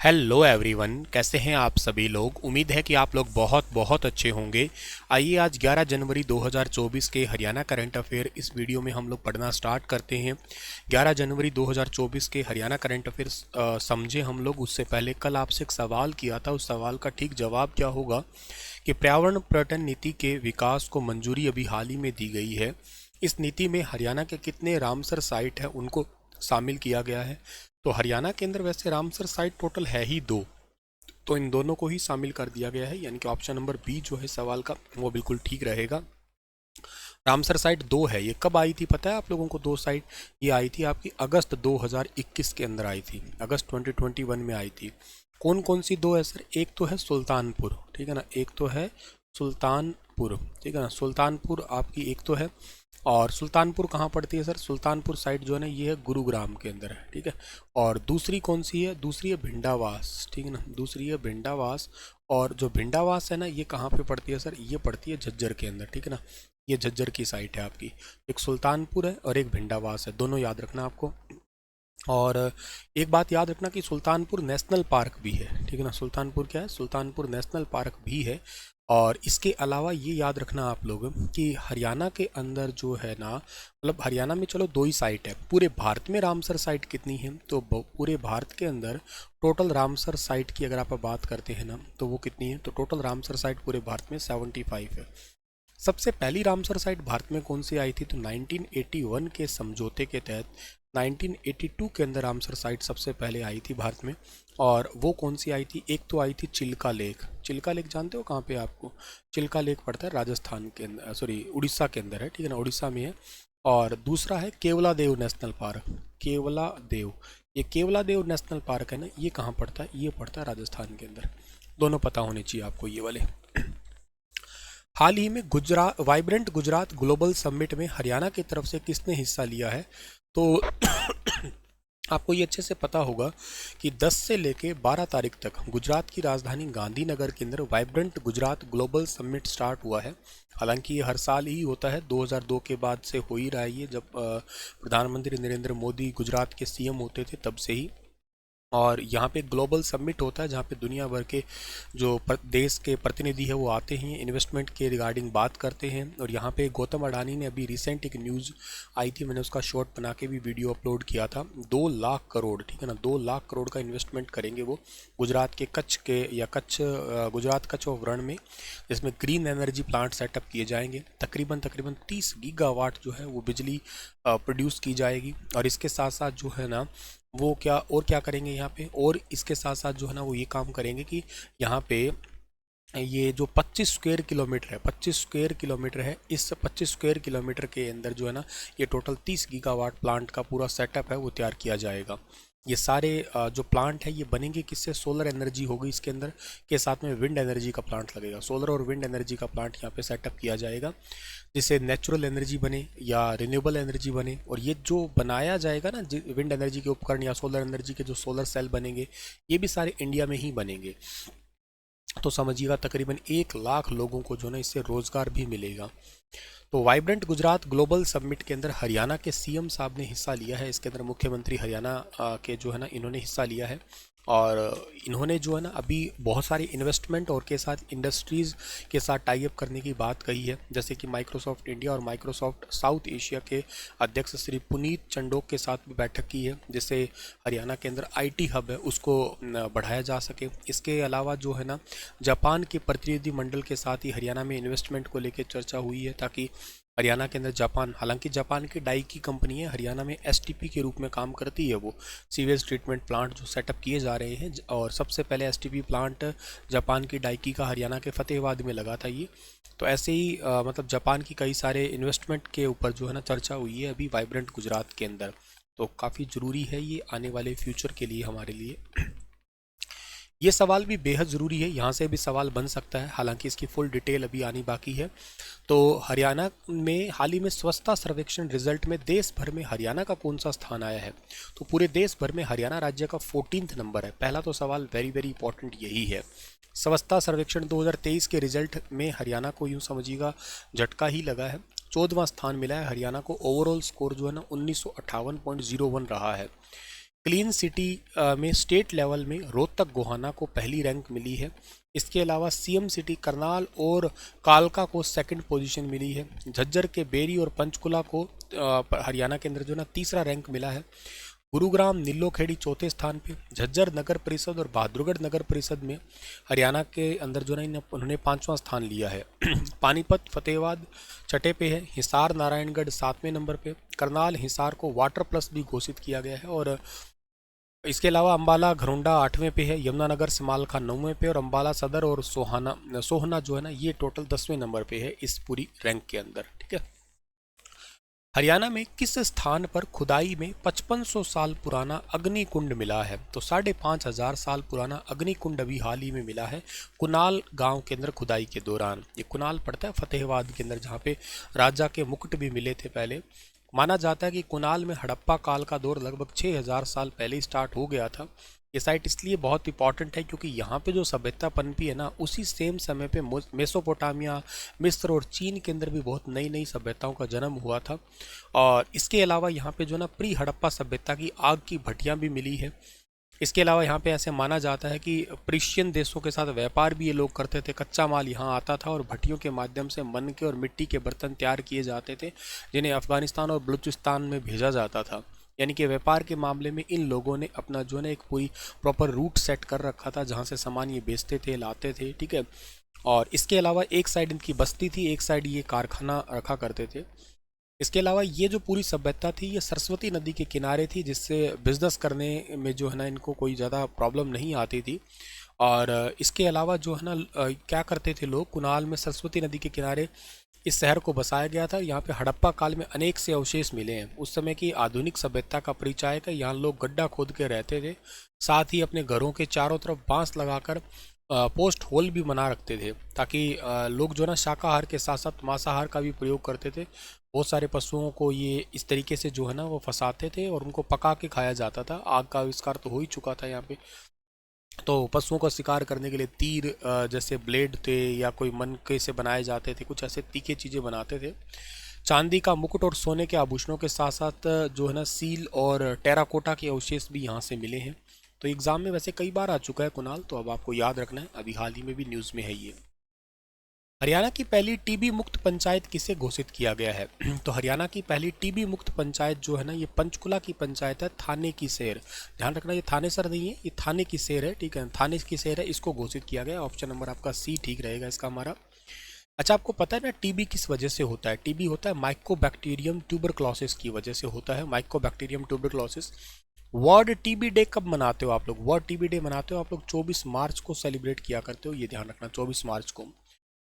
Hello everyone, कैसे हैं आप सभी लोग। उम्मीद है कि आप लोग बहुत बहुत अच्छे होंगे। आइए आज 11 जनवरी 2024 के हरियाणा करंट अफेयर इस वीडियो में हम लोग पढ़ना स्टार्ट करते हैं। 11 जनवरी 2024 के हरियाणा करंट अफेयर समझे हम लोग। उससे पहले कल आपसे एक सवाल किया था, उस सवाल का ठीक जवाब क्या होगा कि पर्यावरण पर्यटन नीति के विकास को मंजूरी अभी हाल ही में दी गई है। इस नीति में हरियाणा के कितने रामसर साइट हैं उनको शामिल किया गया है। तो हरियाणा के अंदर वैसे रामसर साइट टोटल है ही दो, तो इन दोनों को ही शामिल कर दिया गया है, यानी कि ऑप्शन नंबर बी जो है सवाल का वो बिल्कुल ठीक रहेगा। रामसर साइट दो है। ये कब आई थी पता है आप लोगों को? दो साइट ये आई थी आपकी अगस्त 2021 के अंदर आई थी, अगस्त 2021 में आई थी। कौन कौन सी दो है सर? एक तो है सुल्तानपुर, ठीक है ना, एक तो है सुल्तानपुर, ठीक है ना, सुल्तानपुर आपकी एक तो है। और सुल्तानपुर कहाँ पड़ती है सर? सुल्तानपुर साइट जो है ना ये है गुरुग्राम के अंदर है, ठीक है। और दूसरी कौन सी है? दूसरी है भिंडावास, ठीक है ना, दूसरी है भिंडावास। और जो भिंडावास है ना ये कहाँ पे पड़ती है सर? ये पड़ती है झज्जर के अंदर, ठीक है ना। ये झज्जर की साइट है आपकी। एक सुल्तानपुर है और एक भिंडावास है, दोनों याद रखना आपको। और एक बात याद रखना कि सुल्तानपुर नेशनल पार्क भी है, ठीक है ना। सुल्तानपुर क्या है? सुल्तानपुर नेशनल पार्क भी है। और इसके अलावा ये याद रखना आप लोग कि हरियाणा के अंदर जो है ना, मतलब हरियाणा में चलो दो ही साइट है, पूरे भारत में रामसर साइट कितनी है? तो पूरे भारत के अंदर टोटल रामसर साइट की अगर आप बात करते हैं ना तो वो कितनी है? तो टोटल रामसर साइट पूरे भारत में 75 है। सबसे पहली रामसर साइट भारत में कौन सी आई थी? तो 1981 के समझौते के तहत 1982 के अंदर रामसर साइट सबसे पहले आई थी भारत में। और वो कौन सी आई थी? एक तो आई थी चिल्का लेक। चिल्का लेक जानते हो कहाँ पे आपको? चिल्का लेक पड़ता है राजस्थान के अंदर, सॉरी उड़ीसा के अंदर है, ठीक है ना, उड़ीसा में है। और दूसरा है केवला देव नेशनल पार्क। केवला देव, ये केवला देव नेशनल पार्क है ना, ये कहाँ पड़ता है? ये पड़ता है राजस्थान के अंदर। दोनों पता होने चाहिए आपको ये वाले। हाल ही में Gujarat vibrant Gujarat global summit में हरियाणा की तरफ से किसने हिस्सा लिया है? तो आपको ये अच्छे से पता होगा कि 10 से लेके 12 तारीख तक गुजरात की राजधानी गांधीनगर के अंदर vibrant Gujarat global summit start हुआ है। हालांकि ये हर साल ही होता है, 2002 के बाद से हो ही रहा है ये, जब प्रधानमंत्री नरेंद्र मोदी गुजरात के सीएम होते थे तब से ही। और यहाँ पे ग्लोबल समिट होता है जहाँ पे दुनिया भर के जो देश के प्रतिनिधि है वो आते हैं, इन्वेस्टमेंट के रिगार्डिंग बात करते हैं। और यहाँ पे गौतम अडानी ने अभी रिसेंट एक न्यूज़ आई थी, मैंने उसका शॉर्ट बना के भी वीडियो अपलोड किया था। 2 लाख करोड़, ठीक है ना, 2 लाख करोड़ का इन्वेस्टमेंट करेंगे वो गुजरात के कच्छ के, या गुजरात कच्छ और रण में, जिसमें ग्रीन एनर्जी प्लांट सेटअप किए जाएंगे। तकरीबन तकरीबन 30 गीगावाट जो है वो बिजली प्रोड्यूस की जाएगी। और इसके साथ साथ जो है ना वो क्या करेंगे यहाँ पे, और इसके साथ साथ जो है ना वो ये काम करेंगे कि यहाँ पे ये जो 25 स्क्वायर किलोमीटर है, 25 स्क्वायर किलोमीटर है, इस 25 स्क्वायर किलोमीटर के अंदर जो है ना ये टोटल 30 गीगावाट प्लांट का पूरा सेटअप है वो तैयार किया जाएगा। ये सारे जो प्लांट है ये बनेंगे किससे? सोलर एनर्जी होगी इसके अंदर, के साथ में विंड एनर्जी का प्लांट लगेगा। सोलर और विंड एनर्जी का प्लांट यहाँ पे सेटअप किया जाएगा, जिससे नेचुरल एनर्जी बने या रिन्यूएबल एनर्जी बने। और ये जो बनाया जाएगा ना विंड एनर्जी के उपकरण या सोलर एनर्जी के जो सोलर सेल बनेंगे, ये भी सारे इंडिया में ही बनेंगे। तो समझिएगा तकरीबन 1 लाख लोगों को जो ना इससे रोजगार भी मिलेगा। तो वाइब्रेंट गुजरात ग्लोबल समिट के अंदर हरियाणा के सीएम साहब ने हिस्सा लिया है। इसके अंदर मुख्यमंत्री हरियाणा के जो है ना इन्होंने हिस्सा लिया है। और इन्होंने जो है ना अभी बहुत सारी इन्वेस्टमेंट और के साथ इंडस्ट्रीज़ के साथ टाई अप करने की बात कही है, जैसे कि माइक्रोसॉफ्ट इंडिया और माइक्रोसॉफ्ट साउथ एशिया के अध्यक्ष श्री पुनीत चंडोक के साथ भी बैठक की है, जिससे हरियाणा के अंदर आईटी हब है उसको बढ़ाया जा सके। इसके अलावा जो है ना जापान के प्रतिनिधि मंडल के साथ ही हरियाणा में इन्वेस्टमेंट को लेकर चर्चा हुई है, ताकि हरियाणा के अंदर जापान, हालांकि जापान की डाई की कंपनी है, हरियाणा में एसटीपी के रूप में काम करती है वो। सीवेज ट्रीटमेंट प्लांट जो सेटअप किए जा रहे हैं, और सबसे पहले एसटीपी प्लांट जापान की डाइकी का हरियाणा के फतेहाबाद में लगा था ये। तो ऐसे ही मतलब जापान की कई सारे इन्वेस्टमेंट के ऊपर जो है ना चर्चा हुई है अभी वाइब्रेंट गुजरात के अंदर। तो काफ़ी ज़रूरी है ये आने वाले फ्यूचर के लिए हमारे लिए। ये सवाल भी बेहद ज़रूरी है, यहाँ से भी सवाल बन सकता है, हालांकि इसकी फुल डिटेल अभी आनी बाकी है। तो हरियाणा में हाल ही में स्वच्छता सर्वेक्षण रिजल्ट में देश भर में हरियाणा का कौन सा स्थान आया है? तो पूरे देश भर में हरियाणा राज्य का 14th नंबर है। पहला तो सवाल वेरी वेरी इंपॉर्टेंट यही है। स्वच्छता सर्वेक्षण 2023 के रिजल्ट में हरियाणा को यूँ समझिएगा झटका ही लगा है। 14वां स्थान मिला है हरियाणा को। ओवरऑल स्कोर जो है ना 1958.01 रहा है। क्लीन सिटी में स्टेट लेवल में रोहतक गोहाना को पहली रैंक मिली है। इसके अलावा सीएम सिटी करनाल और कालका को सेकंड पोजीशन मिली है। झज्जर के बेरी और पंचकुला को हरियाणा के अंदर जो ना तीसरा रैंक मिला है। गुरुग्राम नीलोखेड़ी चौथे स्थान पे, झज्जर नगर परिषद और बहादुरगढ़ नगर परिषद में हरियाणा के अंदर जो ना उन्होंने 5वां स्थान लिया है। पानीपत फतेहाबाद छठे पे है। हिसार नारायणगढ़ 7वें नंबर पे। करनाल हिसार को वाटर प्लस भी घोषित किया गया है। और इसके अलावा अंबाला घरोंडा 8वें पे है। यमुनानगर सिमालखा 9वें पे और अंबाला सदर और सोहना जो है ना ये टोटल 10वें नंबर पे है इस पूरी रैंक के अंदर। ठीक है। हरियाणा में किस स्थान पर खुदाई में 5500 साल पुराना अग्निकुंड मिला है? तो 5500 साल पुराना अग्निकुंड अभी हाल ही में मिला है कुनाल गांव के अंदर खुदाई के दौरान। ये कुनाल पड़ता है फतेहाबाद के अंदर, जहाँ पे राजा के मुकुट भी मिले थे पहले। माना जाता है कि कुनाल में हड़प्पा काल का दौर लगभग 6000 साल पहले ही स्टार्ट हो गया था। ये साइट इसलिए बहुत इंपॉर्टेंट है क्योंकि यहाँ पे जो सभ्यता पनपी है ना, उसी सेम समय पे मेसोपोटामिया, मिस्र और चीन के अंदर भी बहुत नई नई सभ्यताओं का जन्म हुआ था। और इसके अलावा यहाँ पे जो ना प्री हड़प्पा सभ्यता की आग की भट्टियाँ भी मिली है। इसके अलावा यहाँ पे ऐसे माना जाता है कि पर्शियन देशों के साथ व्यापार भी ये लोग करते थे। कच्चा माल यहाँ आता था और भट्टियों के माध्यम से मन के और मिट्टी के बर्तन तैयार किए जाते थे, जिन्हें अफगानिस्तान और बलूचिस्तान में भेजा जाता था। यानी कि व्यापार के मामले में इन लोगों ने अपना जो है ना एक पूरी प्रॉपर रूट सेट कर रखा था, जहाँ से सामान ये बेचते थे, लाते थे। ठीक है। और इसके अलावा एक साइड इनकी बस्ती थी, एक साइड ये कारखाना रखा करते थे। इसके अलावा ये जो पूरी सभ्यता थी ये सरस्वती नदी के किनारे थी, जिससे बिजनेस करने में जो है ना इनको कोई ज़्यादा प्रॉब्लम नहीं आती थी। और इसके अलावा जो है ना क्या करते थे लोग, कुनाल में सरस्वती नदी के किनारे इस शहर को बसाया गया था। यहाँ पे हड़प्पा काल में अनेक से अवशेष मिले हैं। उस समय की आधुनिक सभ्यता का परिचायक है। यहाँ लोग गड्ढा खोद के रहते थे, साथ ही अपने घरों के चारों तरफ बांस लगाकर पोस्ट होल भी बना रखते थे, ताकि लोग जो ना शाकाहार के साथ साथ मांसाहार का भी प्रयोग करते थे। बहुत सारे पशुओं को ये इस तरीके से जो है ना वो फंसाते थे और उनको पका के खाया जाता था। आग का आविष्कार तो हो ही चुका था यहाँ पे। तो पशुओं का शिकार करने के लिए तीर जैसे ब्लेड थे या कोई मनके से बनाए जाते थे, कुछ ऐसे तीखे चीज़ें बनाते थे। चांदी का मुकुट और सोने के आभूषणों के साथ साथ जो है ना सील और टेराकोटा के अवशेष भी यहाँ से मिले हैं। तो एग्जाम में वैसे कई बार आ चुका है कुणाल, तो अब आपको याद रखना है, अभी हाल ही में भी न्यूज़ में है ये। हरियाणा की पहली टीबी मुक्त पंचायत किसे घोषित किया गया है? तो हरियाणा की पहली टीबी मुक्त पंचायत जो है ना ये पंचकुला की पंचायत है, थाने की सेर। ध्यान रखना ये थाने सर नहीं है, ये थाने की सेर है। ठीक है, थाने की सेर है, इसको घोषित किया गया। ऑप्शन नंबर आपका सी ठीक रहेगा इसका हमारा। अच्छा, आपको पता है ना टीबी किस वजह से होता है? टीबी होता है माइकोबैक्टीरियम ट्यूबरक्लोसिस की वजह से होता है, Mycobacterium tuberculosis. World TB day कब मनाते हो आप लोग? वर्ल्ड टीबी डे मनाते हो आप लोग 24 मार्च को सेलिब्रेट किया करते हो, ये ध्यान रखना 24 मार्च को।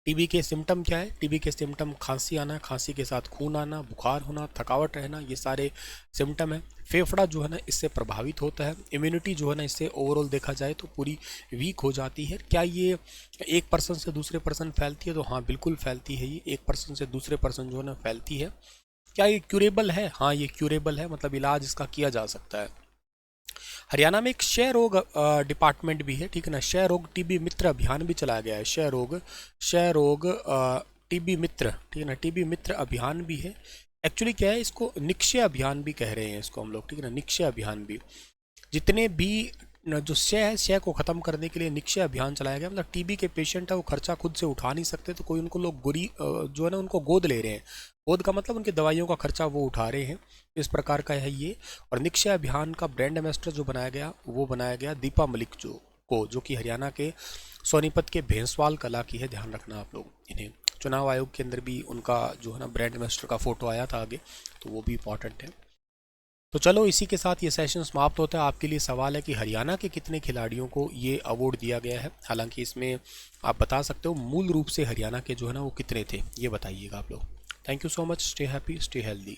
टीबी के सिम्टम क्या है? टीबी के सिम्टम खांसी आना, खांसी के साथ खून आना, बुखार होना, थकावट रहना, ये सारे सिम्टम है। फेफड़ा जो है ना इससे प्रभावित होता है। इम्यूनिटी जो है ना इससे ओवरऑल देखा जाए तो पूरी वीक हो जाती है। क्या ये एक पर्सन से दूसरे पर्सन फैलती है? तो हाँ बिल्कुल फैलती है, ये एक पर्सन से दूसरे पर्सन जो है ना फैलती है। क्या ये क्यूरेबल है? हाँ ये क्यूरेबल है, मतलब इलाज इसका किया जा सकता है। हरियाणा में एक क्षय रोग डिपार्टमेंट भी है, ठीक है ना। क्षय रोग टीबी मित्र अभियान भी चलाया गया है। क्षय रोग टीबी मित्र, ठीक है ना, टीबी मित्र अभियान भी है। एक्चुअली क्या है, इसको निक्षय अभियान भी कह रहे हैं इसको हम लोग, ठीक है ना, निक्षय अभियान भी। जितने भी जो क्षय है, क्षय को खत्म करने के लिए निक्षय अभियान चलाया गया। मतलब टीबी के पेशेंट है वो खर्चा खुद से उठा नहीं सकते, तो कोई उनको लोग जो है ना उनको गोद ले रहे हैं। गोद का मतलब उनकी दवाइयों का खर्चा वो उठा रहे हैं, इस प्रकार का है ये। और निक्षय अभियान का ब्रांड एम्बेसडर जो बनाया गया वो बनाया गया दीपा मलिक जो कि हरियाणा के सोनीपत के भैंसवाल कला की है। ध्यान रखना आप लोग इन्हें। चुनाव आयोग के अंदर भी उनका जो है ना ब्रांड एम्बेसडर का फोटो आया था आगे, तो वो भी इंपॉर्टेंट है। तो चलो इसी के साथ ये सेशन समाप्त होता है। आपके लिए सवाल है कि हरियाणा के कितने खिलाड़ियों को ये अवार्ड दिया गया है? हालांकि इसमें आप बता सकते हो मूल रूप से हरियाणा के जो है ना वो कितने थे, ये बताइएगा आप लोग। Thank you so much, stay happy, stay healthy.